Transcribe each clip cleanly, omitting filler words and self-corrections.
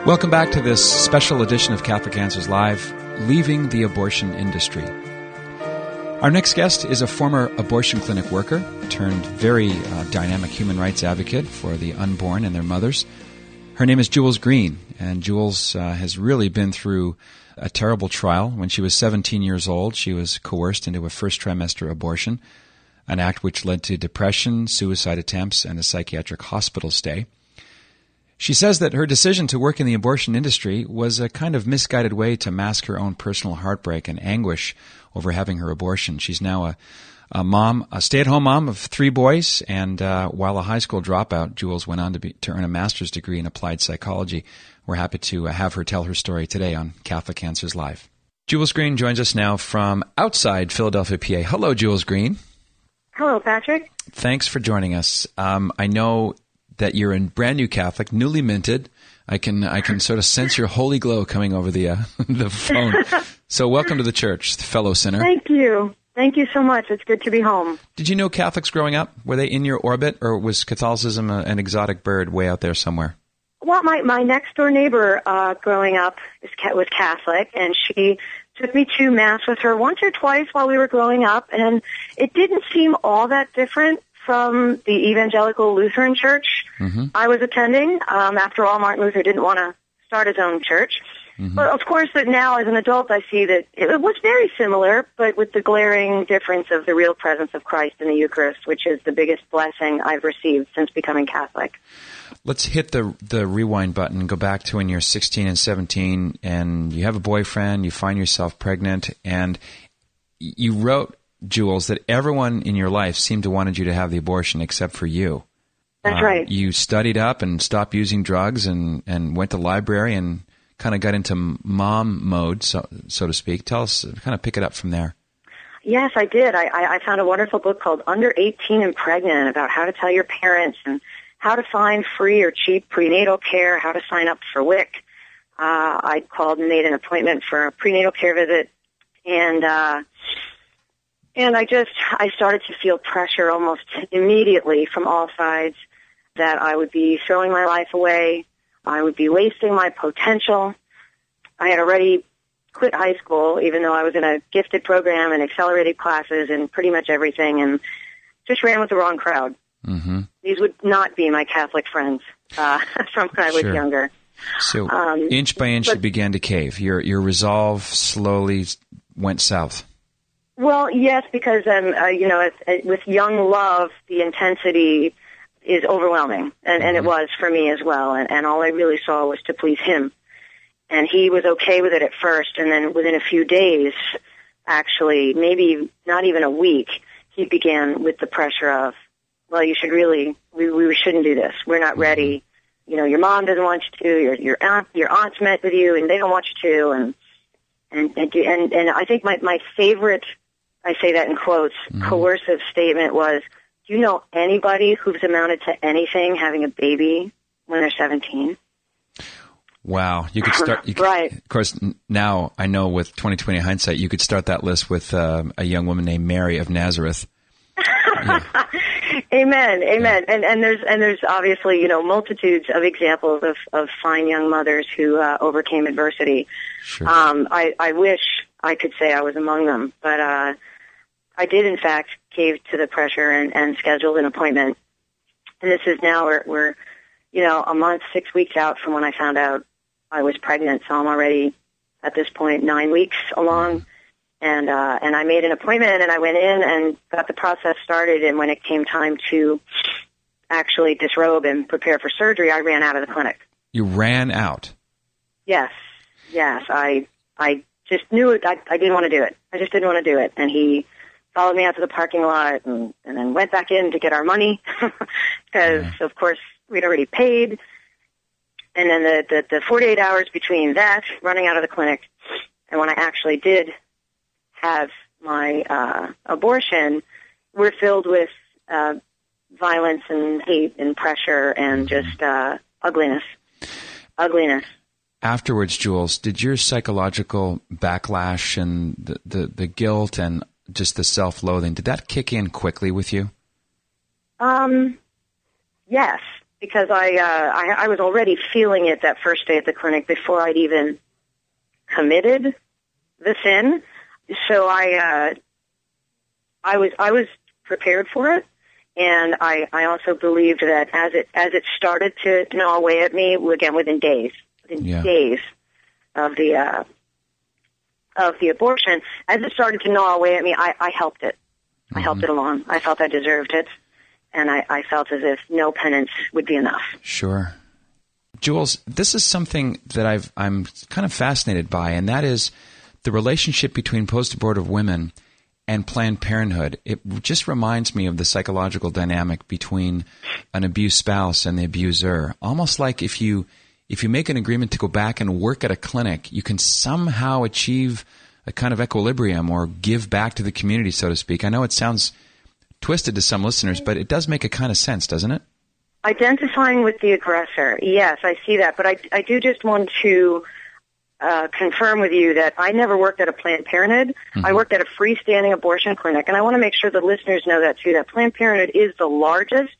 Welcome back to this special edition of Catholic Answers Live, Leaving the Abortion Industry. Our next guest is a former abortion clinic worker turned very dynamic human rights advocate for the unborn and their mothers. Her name is Jules Green, and Jules has really been through a terrible trial. When she was 17 years old, she was coerced into a first trimester abortion, an act which led to depression, suicide attempts, and a psychiatric hospital stay. She says that her decision to work in the abortion industry was a kind of misguided way to mask her own personal heartbreak and anguish over having her abortion. She's now a mom, a stay-at-home mom of 3 boys, and while a high school dropout, Jules went on to earn a master's degree in applied psychology. We're happy to have her tell her story today on Catholic Answers Live. Jules Green joins us now from outside Philadelphia, PA. Hello, Jules Green. Hello, Patrick. Thanks for joining us. I know that you're a brand new Catholic, newly minted. I can sort of sense your holy glow coming over the phone. So welcome to the church, fellow sinner. Thank you. Thank you so much. It's good to be home. Did you know Catholics growing up? Were they in your orbit, or was Catholicism an exotic bird way out there somewhere? Well, my next door neighbor growing up was Catholic, and she took me to Mass with her once or twice while we were growing up, and it didn't seem all that different from the evangelical Lutheran church I was attending. After all, Martin Luther didn't want to start his own church. But of course, that now as an adult, I see that it was very similar, but with the glaring difference of the real presence of Christ in the Eucharist, which is the biggest blessing I've received since becoming Catholic. Let's hit the rewind button and go back to when you're 16 and 17, and you have a boyfriend, you find yourself pregnant, and you wrote, Jules, that everyone in your life seemed to wanted you to have the abortion except for you. That's right. You studied up and stopped using drugs and went to library and kind of got into mom mode, so to speak. Tell us, kind of pick it up from there. Yes, I did. I found a wonderful book called Under 18 and Pregnant about how to tell your parents and how to find free or cheap prenatal care, how to sign up for WIC. I called and made an appointment for a prenatal care visit, and I started to feel pressure almost immediately from all sides that I would be throwing my life away. I would be wasting my potential. I had already quit high school, even though I was in a gifted program and accelerated classes and pretty much everything, and just ran with the wrong crowd. These would not be my Catholic friends from when I was younger. So inch by inch, you began to cave. Your resolve slowly went south. Well, yes, because with young love, the intensity is overwhelming, and it was for me as well. And all I really saw was to please him, and he was okay with it at first. And then within a few days, actually, maybe not even a week, he began with the pressure of, well, you should really, we shouldn't do this. We're not ready. You know, your mom doesn't want you to. Your aunt's met with you, and they don't want you to. And I think my favorite, I say that in quotes, coercive statement was, do you know anybody who's amounted to anything having a baby when they're 17? Wow. You could start. Right. Of course, now I know with 2020 hindsight, you could start that list with a young woman named Mary of Nazareth. Yeah. Amen. Yeah. And there's obviously, multitudes of examples of fine young mothers who overcame adversity. Sure. I wish I could say I was among them, but I did in fact cave to the pressure and scheduled an appointment. And this is now we're a month, 6 weeks out from when I found out I was pregnant. So I'm already at this point 9 weeks along. And I made an appointment, and I went in and got the process started. And when it came time to actually disrobe and prepare for surgery, I ran out of the clinic. You ran out? Yes. I just knew it. I didn't want to do it. I just didn't want to do it. And he followed me out to the parking lot and then went back in to get our money because, of course, we'd already paid. And then the 48 hours between that, running out of the clinic, and when I actually did have my abortion, were filled with violence and hate and pressure and just ugliness. Afterwards, Jules, did your psychological backlash and the guilt and just the self-loathing, did that kick in quickly with you? Yes. because I was already feeling it that first day at the clinic before I'd even committed the sin. So I was prepared for it, and I also believed that as it started to gnaw away at me, again within days of the abortion, as it started to gnaw away at me, I helped it. I helped it along. I felt I deserved it, and I felt as if no penance would be enough. Sure. Jules, this is something that I'm kind of fascinated by, and that is the relationship between post-abortive women and Planned Parenthood. It just reminds me of the psychological dynamic between an abused spouse and the abuser. Almost like if you make an agreement to go back and work at a clinic, you can somehow achieve a kind of equilibrium or give back to the community, so to speak. I know it sounds twisted to some listeners, but it does make a kind of sense, doesn't it? Identifying with the aggressor, yes, I see that. But I do just want to confirm with you that I never worked at a Planned Parenthood. Mm-hmm. I worked at a freestanding abortion clinic, and I want to make sure the listeners know that too, that Planned Parenthood is the largest,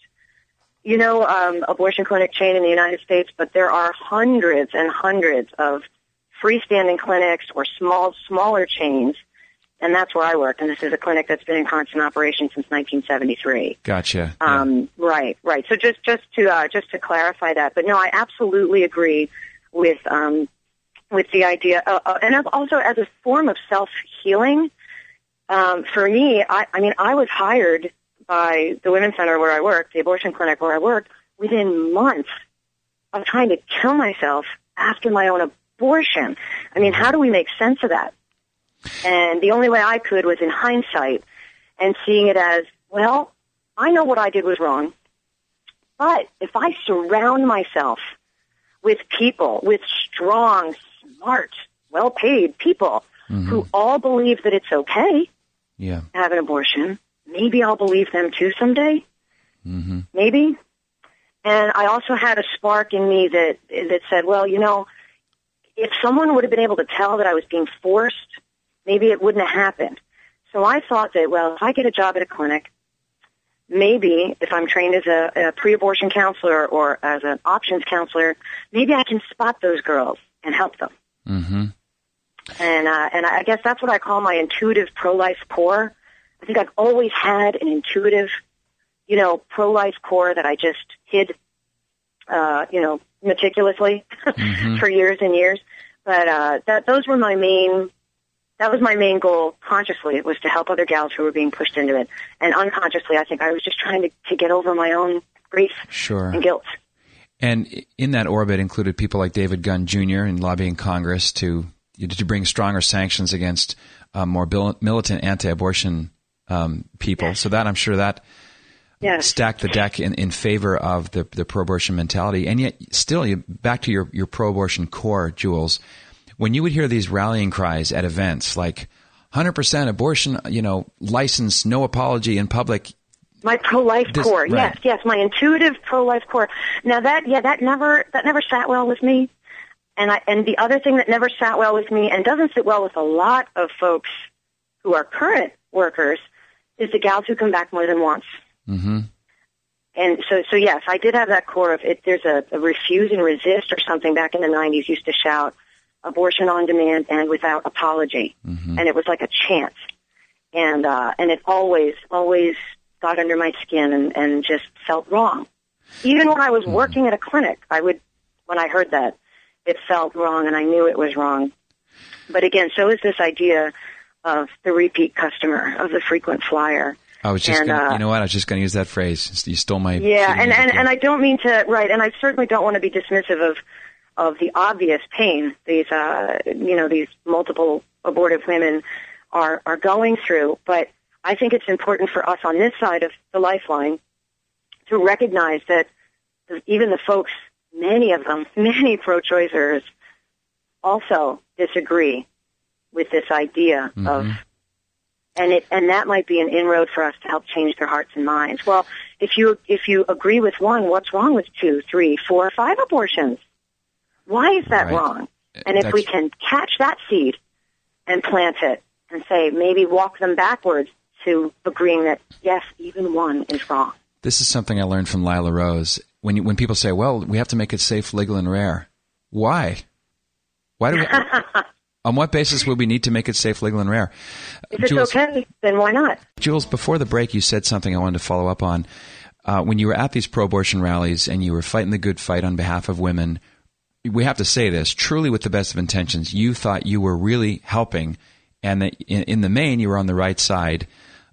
abortion clinic chain in the United States, but there are hundreds and hundreds of freestanding clinics or smaller chains, and that's where I work. And this is a clinic that's been in constant operation since 1973. Gotcha. Right. So just to clarify that, but no, I absolutely agree with the idea, and also as a form of self-healing. For me, I was hired by the Women's Center where I worked, the abortion clinic where I worked, within months of trying to kill myself after my own abortion. I mean, how do we make sense of that? And the only way I could was in hindsight and seeing it as, well, I know what I did was wrong, but if I surround myself with people, with strong, smart, well-paid people who all believe that it's okay to have an abortion, maybe I'll believe them too someday. Mm-hmm. Maybe. And I also had a spark in me that said, well, if someone would have been able to tell that I was being forced, maybe it wouldn't have happened. So I thought that, well, if I get a job at a clinic, maybe if I'm trained as a pre-abortion counselor or as an options counselor, maybe I can spot those girls and help them. Mm-hmm. And I guess that's what I call my intuitive pro-life core. I think I've always had an intuitive, pro-life core that I just hid, meticulously for years and years. But that was my main goal consciously, was to help other gals who were being pushed into it. And unconsciously, I think I was just trying to get over my own grief and guilt. And in that orbit included people like David Gunn Jr. in lobbying Congress to bring stronger sanctions against more militant anti-abortion people. Yes. So that, I'm sure that stacked the deck in favor of the pro-abortion mentality. And yet still, back to your pro-abortion core, Jules, when you would hear these rallying cries at events like 100% abortion, license, no apology in public. My pro-life core, right. Yes, my intuitive pro-life core. Now that never sat well with me. And the other thing that never sat well with me and doesn't sit well with a lot of folks who are current workers is the gals who come back more than once. Mm-hmm. And so yes, I did have that core of it. There's a refuse and resist or something back in the 90s used to shout abortion on demand and without apology. Mm-hmm. And it was like a chant. And it always got under my skin and just felt wrong. Even when I was working at a clinic, when I heard that, it felt wrong and I knew it was wrong. But again, so is this idea of the repeat customer, of the frequent flyer. I was just I was just going to use that phrase. You stole my... Yeah, and I don't mean to... Right, and I certainly don't want to be dismissive of the obvious pain these multiple abortive women are going through. But I think it's important for us on this side of the lifeline to recognize that even the folks, many of them, many pro-choicers, also disagree with this idea of... And that might be an inroad for us to help change their hearts and minds. Well, if you agree with one, what's wrong with 2, 3, 4, 5 abortions? Why is that wrong? And if we can catch that seed and plant it and say, maybe walk them backwards to agreeing that, yes, even one is wrong. This is something I learned from Lila Rose. when people say, well, we have to make it safe, legal, and rare. Why? Why do we... On what basis would we need to make it safe, legal, and rare? If it's okay, then why not? Jules, before the break, you said something I wanted to follow up on. When you were at these pro-abortion rallies and you were fighting the good fight on behalf of women, we have to say this, truly with the best of intentions, you thought you were really helping, and that in the main, you were on the right side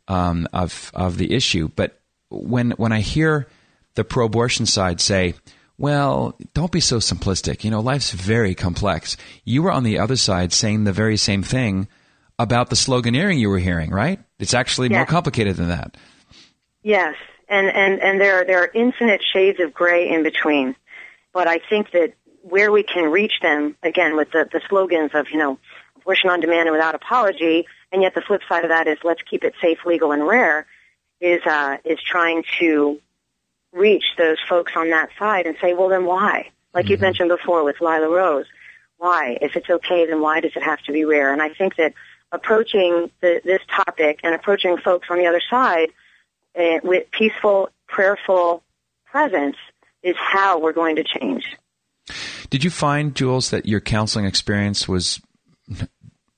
of the issue. But when I hear the pro-abortion side say, well, don't be so simplistic. You know, life's very complex. You were on the other side saying the very same thing about the sloganeering you were hearing, right? It's actually more complicated than that. Yes, and there are infinite shades of gray in between. But I think that where we can reach them, again, with the slogans of, you know, abortion on demand and without apology, and yet the flip side of that is let's keep it safe, legal, and rare, is trying to reach those folks on that side and say, well, then why? Like you mentioned before with Lila Rose, why? If it's okay, then why does it have to be rare? And I think that approaching this topic and approaching folks on the other side with peaceful, prayerful presence is how we're going to change. Did you find, Jules, that your counseling experience was,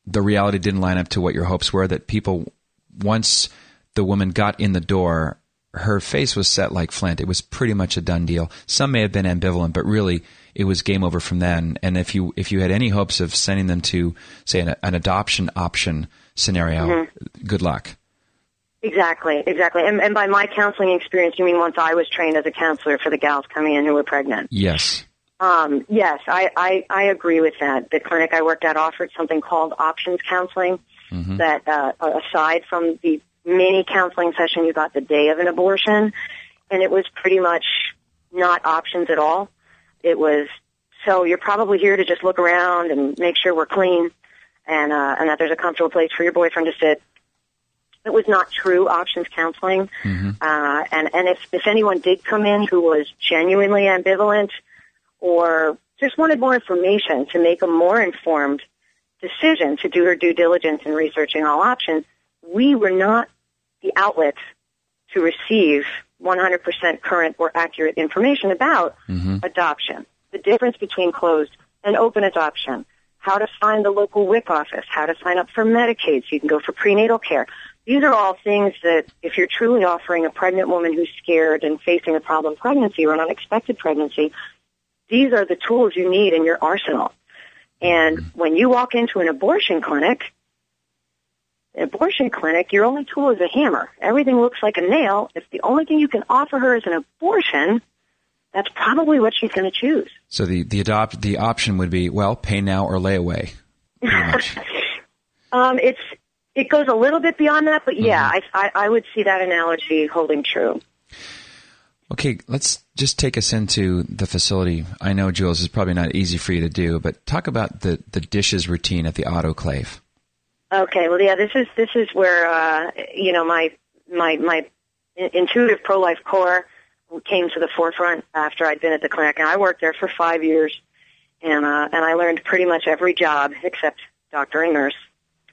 the reality didn't line up to what your hopes were, that people, once the woman got in the door, her face was set like flint. It was pretty much a done deal. Some may have been ambivalent, but really it was game over from then. And if you had any hopes of sending them to, say, an adoption option scenario, good luck. Exactly. And by my counseling experience, you mean once I was trained as a counselor for the gals coming in who were pregnant? Yes. Yes, I agree with that. The clinic I worked at offered something called options counseling that, aside from the mini counseling session you got the day of an abortion, and it was pretty much not options at all. It was, so you're probably here to just look around and make sure we're clean and that there's a comfortable place for your boyfriend to sit. It was not true options counseling. And if anyone did come in who was genuinely ambivalent or just wanted more information to make a more informed decision, to do her due diligence in researching all options, we were not the outlets to receive 100% current or accurate information about adoption, the difference between closed and open adoption, how to find the local WIC office, how to sign up for Medicaid so you can go for prenatal care. These are all things that if you're truly offering a pregnant woman who's scared and facing a problem pregnancy or an unexpected pregnancy, these are the tools you need in your arsenal. And when you walk into an abortion clinic, your only tool is a hammer. Everything looks like a nail. If the only thing you can offer her is an abortion, that's probably what she's going to choose. So the option would be, well, pay now or lay away. It goes a little bit beyond that, but yeah, I would see that analogy holding true. Okay, let's just take us into the facility. I know, Jules, it's probably not easy for you to do, but talk about the dishes routine at the autoclave. Okay, well, yeah, this is where my intuitive pro-life core came to the forefront after I'd been at the clinic, and I worked there for 5 years, and I learned pretty much every job except doctor and nurse.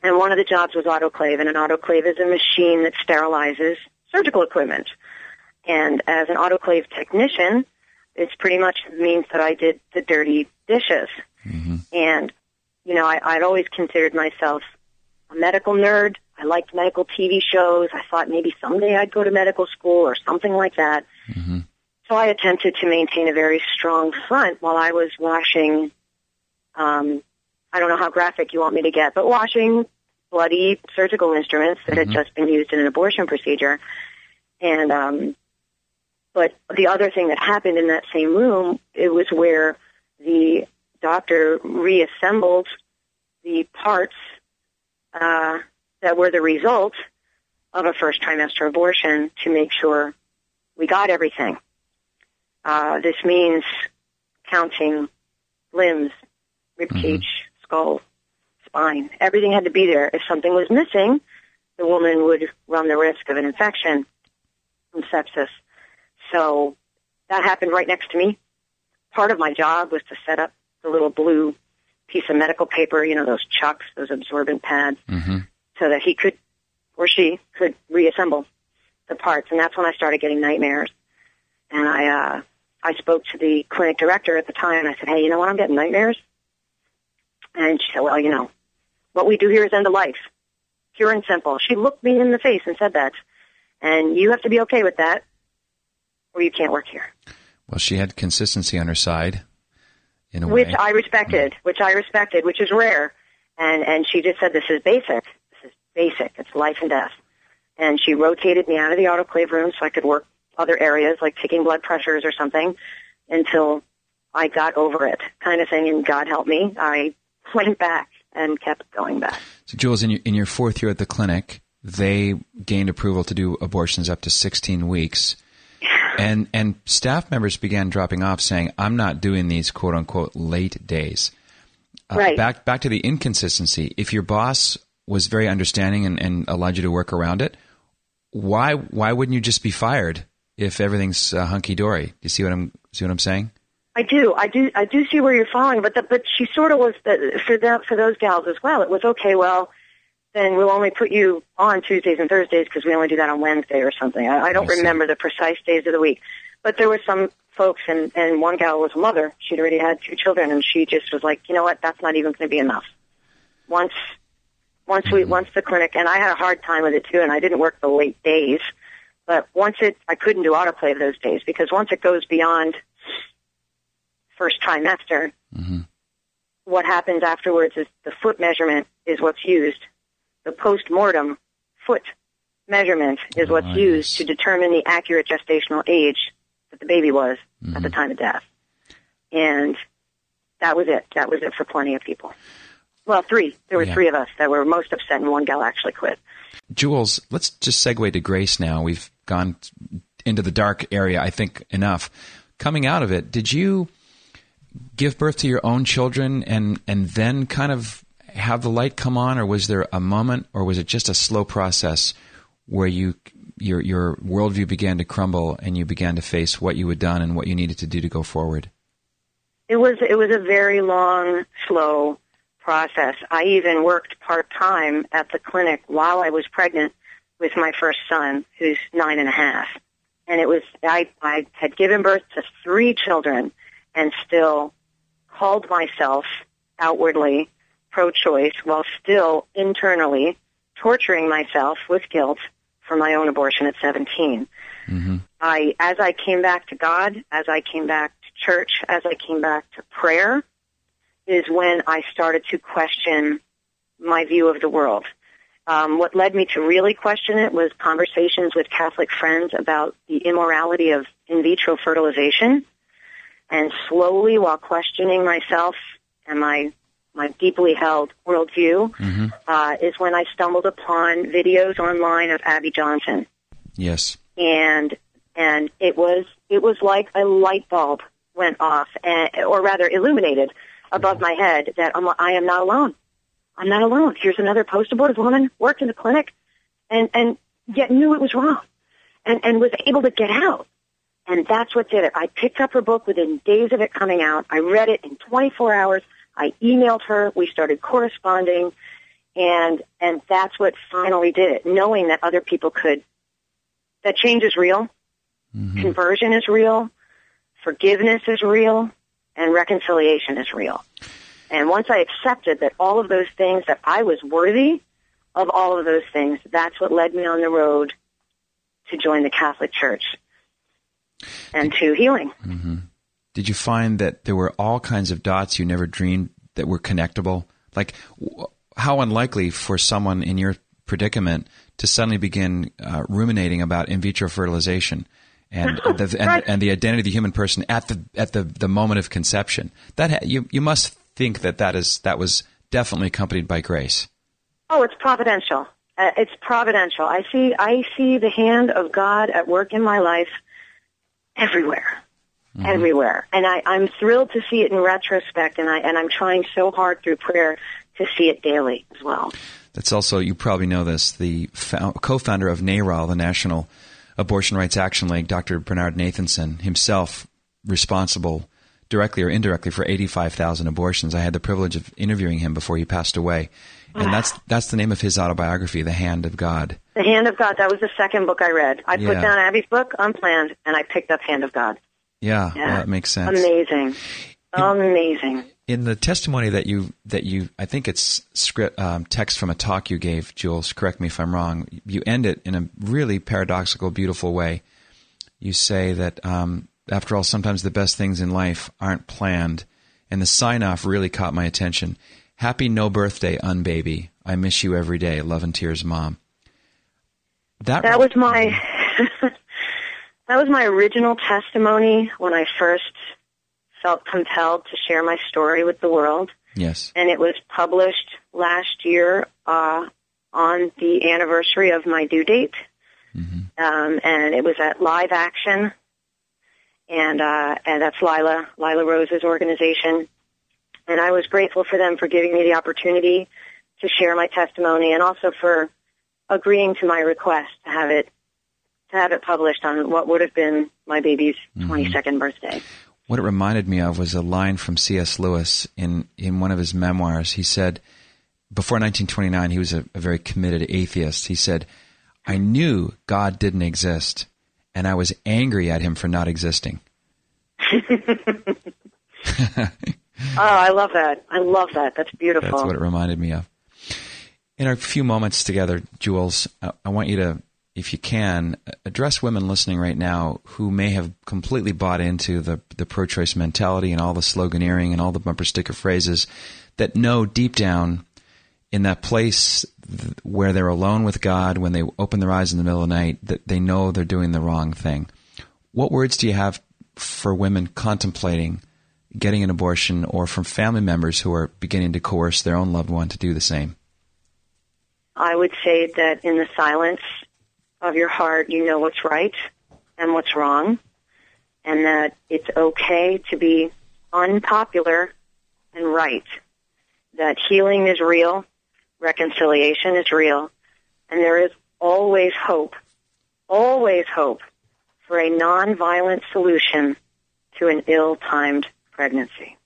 And one of the jobs was autoclave, and an autoclave is a machine that sterilizes surgical equipment. And as an autoclave technician, it pretty much means that I did the dirty dishes. And, I'd always considered myself a medical nerd. I liked medical TV shows. I thought maybe someday I'd go to medical school or something like that. So I attempted to maintain a very strong front while I was washing, I don't know how graphic you want me to get, but washing bloody surgical instruments that had just been used in an abortion procedure. And, but the other thing that happened in that same room, it was where the doctor reassembled the parts that were the result of a first trimester abortion to make sure we got everything. This means counting limbs, ribcage, skull, spine. Everything had to be there. If something was missing, the woman would run the risk of an infection from sepsis. So that happened right next to me. Part of my job was to set up the little blue piece of medical paper, those chucks, those absorbent pads, so that he could, or she could reassemble the parts. And that's when I started getting nightmares. And I I spoke to the clinic director at the time, and I said, hey, you know what, I'm getting nightmares. And she said, well, you know, what we do here is end of life. Pure and simple. She looked me in the face and said that. And you have to be okay with that, or you can't work here. Well, she had consistency on her side, in a way. Which I respected, which is rare. And she just said, this is basic. This is basic. It's life and death. And she rotated me out of the autoclave room so I could work other areas, like taking blood pressures or something, until I got over it, kind of thing. And God help me. I went back and kept going back. So, Jules, in your fourth year at the clinic, they gained approval to do abortions up to 16 weeks. And staff members began dropping off, saying, I'm not doing these quote-unquote late days. Right. Back to the inconsistency. If your boss was very understanding and allowed you to work around it, why wouldn't you just be fired if everything's hunky-dory? Do you see what I'm saying? I do see where you're falling, but she sort of was for those gals as well. It was okay. Well, then we'll only put you on Tuesdays and Thursdays because we only do that on Wednesday or something. I don't remember the precise days of the week, but there were some folks, and one gal was a mother. She'd already had 2 children, and she just was like, you know what, that's not even going to be enough. Once the clinic, and I had a hard time with it too, and I didn't work the late days, but I couldn't do autoclave those days because once it goes beyond first trimester, what happens afterwards is the foot measurement is what's used. The post-mortem foot measurement is what's used to determine the accurate gestational age that the baby was at the time of death. And that was it. That was it for plenty of people. Well, 3. There were 3 of us that were most upset, and one gal actually quit. Jules, let's just segue to Grace now. We've gone into the dark area, I think, enough. Coming out of it, did you give birth to your own children and then kind of have the light come on, or was there a moment, or was it just a slow process where your worldview began to crumble and you began to face what you had done and what you needed to do to go forward? It was a very long, slow process. I even worked part-time at the clinic while I was pregnant with my first son, who's 9.5. And it was, I had given birth to 3 children and still called myself outwardly pro-choice while still internally torturing myself with guilt for my own abortion at 17. As I came back to God, as I came back to church, as I came back to prayer, is when I started to question my view of the world. What led me to really question it was conversations with Catholic friends about the immorality of in vitro fertilization. And slowly, while questioning myself and my deeply held worldview, is when I stumbled upon videos online of Abby Johnson. Yes. And it was like a light bulb went off, or rather illuminated above my head that I am not alone. I'm not alone. Here's another post-abortive woman, worked in the clinic, and yet knew it was wrong, and was able to get out. And that's what did it. I picked up her book within days of it coming out. I read it in 24 hours. I emailed her. We started corresponding, and that's what finally did it, knowing that other people could. That change is real. Conversion is real. Forgiveness is real. And reconciliation is real. And once I accepted that all of those things, that I was worthy of all of those things, that's what led me on the road to join the Catholic Church and to healing. Did you find that there were all kinds of dots you never dreamed that were connectable? Like, how unlikely for someone in your predicament to suddenly begin ruminating about in vitro fertilization and the identity of the human person at the moment of conception. That you must think that was definitely accompanied by grace. Oh, it's providential. It's providential. I see the hand of God at work in my life everywhere. Everywhere. And I'm thrilled to see it in retrospect, and I'm trying so hard through prayer to see it daily as well. That's also, you probably know this, the co-founder of NARAL, the National Abortion Rights Action League, Dr. Bernard Nathanson, himself responsible directly or indirectly for 85,000 abortions. I had the privilege of interviewing him before he passed away. And that's the name of his autobiography, The Hand of God. The Hand of God. That was the second book I read. I put down Abby's book, Unplanned, and I picked up Hand of God. Yeah, well, that makes sense. Amazing. Amazing. In the testimony that you, I think it's text from a talk you gave, Jules, correct me if I'm wrong, you end it in a really paradoxical, beautiful way. You say that, after all, sometimes the best things in life aren't planned, and the sign-off really caught my attention. Happy no birthday, unbaby. I miss you every day. Love and tears, Mom. That was my that was my original testimony when I first felt compelled to share my story with the world. Yes. And it was published last year on the anniversary of my due date. Mm-hmm. And it was at Live Action, and that's Lila Rose's organization. And I was grateful for them for giving me the opportunity to share my testimony, and also for agreeing to my request to have it published on what would have been my baby's 22nd birthday. What it reminded me of was a line from C.S. Lewis in one of his memoirs. He said, before 1929, he was a very committed atheist. He said, I knew God didn't exist, and I was angry at him for not existing. Oh, I love that. I love that. That's beautiful. That's what it reminded me of. In our few moments together, Jules, I want you to, if you can, address women listening right now who may have completely bought into the pro-choice mentality and all the sloganeering and all the bumper sticker phrases, that know deep down in that place where they're alone with God, when they open their eyes in the middle of the night, that they know they're doing the wrong thing. What words do you have for women contemplating getting an abortion, or from family members who are beginning to coerce their own loved one to do the same? I would say that in the silence of your heart, you know what's right and what's wrong, and that it's okay to be unpopular and right, that healing is real, reconciliation is real, and there is always hope for a nonviolent solution to an ill-timed pregnancy.